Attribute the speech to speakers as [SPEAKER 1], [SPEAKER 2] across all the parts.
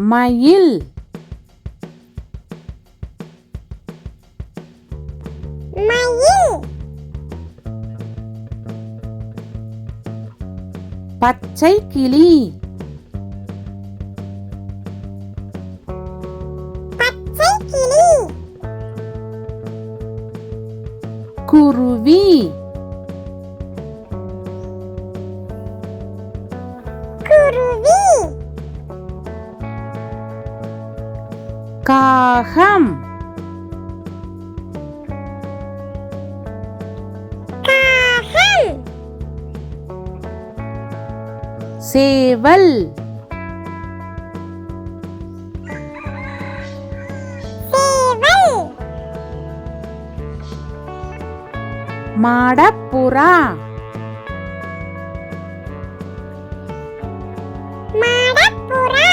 [SPEAKER 1] மயில்
[SPEAKER 2] மயில்
[SPEAKER 1] பச்சை கிளி
[SPEAKER 2] பச்சை கிளி
[SPEAKER 1] குருவி
[SPEAKER 2] குருவி
[SPEAKER 1] காகம்
[SPEAKER 2] காகம்
[SPEAKER 1] சேவல்
[SPEAKER 2] சேவல்
[SPEAKER 1] மாடப்புறா
[SPEAKER 2] மாடப்புறா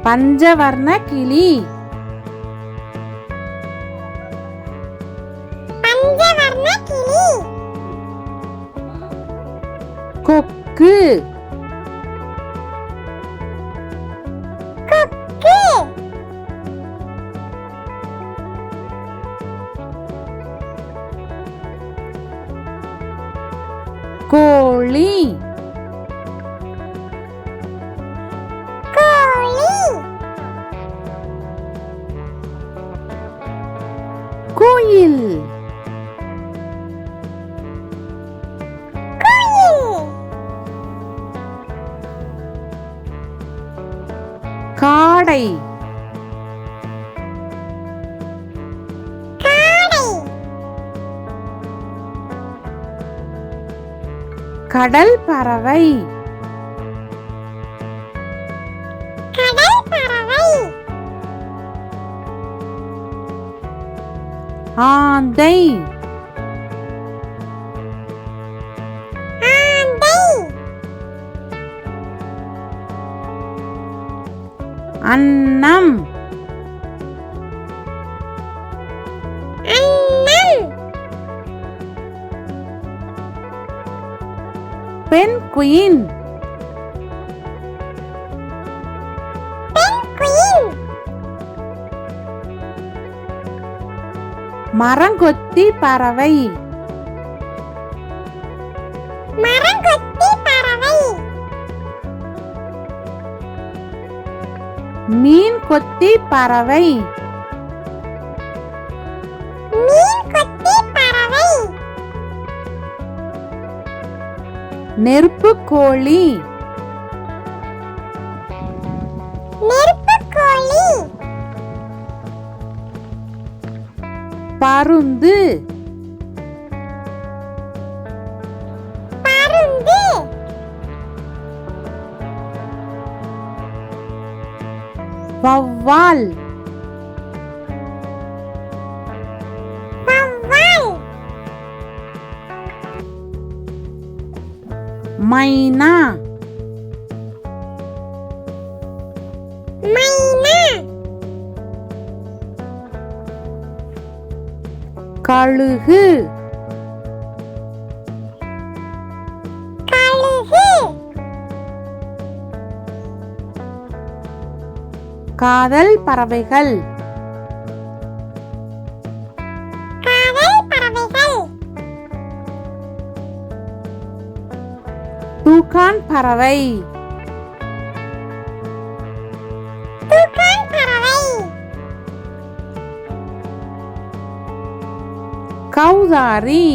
[SPEAKER 1] பஞ்சவர்ண கிளி
[SPEAKER 2] பஞ்சவர்ண கிளி
[SPEAKER 1] கொக்கு
[SPEAKER 2] கொக்கு
[SPEAKER 1] கோழி
[SPEAKER 2] கோழி
[SPEAKER 1] குயில்
[SPEAKER 2] குயில்
[SPEAKER 1] காடை
[SPEAKER 2] காடை
[SPEAKER 1] கடல் பறவை
[SPEAKER 2] கடல் பறவை
[SPEAKER 1] ஆந்தை
[SPEAKER 2] ஆந்தை
[SPEAKER 1] அன்னம்
[SPEAKER 2] அன்னம்
[SPEAKER 1] பென்குயின்
[SPEAKER 2] பென்குயின்
[SPEAKER 1] மரங்கொத்தி பறவை
[SPEAKER 2] மரங்கொத்தி பறவை
[SPEAKER 1] மீன் கொத்தி பறவை
[SPEAKER 2] மீன் கொத்தி பறவை
[SPEAKER 1] நெருப்பு கோழி
[SPEAKER 2] நெருப்புக்கோழி
[SPEAKER 1] பருந்து
[SPEAKER 2] பருந்து
[SPEAKER 1] வௌவால்
[SPEAKER 2] வௌவால்
[SPEAKER 1] மைனா
[SPEAKER 2] மைனா
[SPEAKER 1] கழுகு
[SPEAKER 2] கழுகு
[SPEAKER 1] காதல் பறவைகள்
[SPEAKER 2] காதல் பறவைகள்
[SPEAKER 1] தூக்கான் பறவை
[SPEAKER 2] தூக்கான் பறவை
[SPEAKER 1] கௌதாரி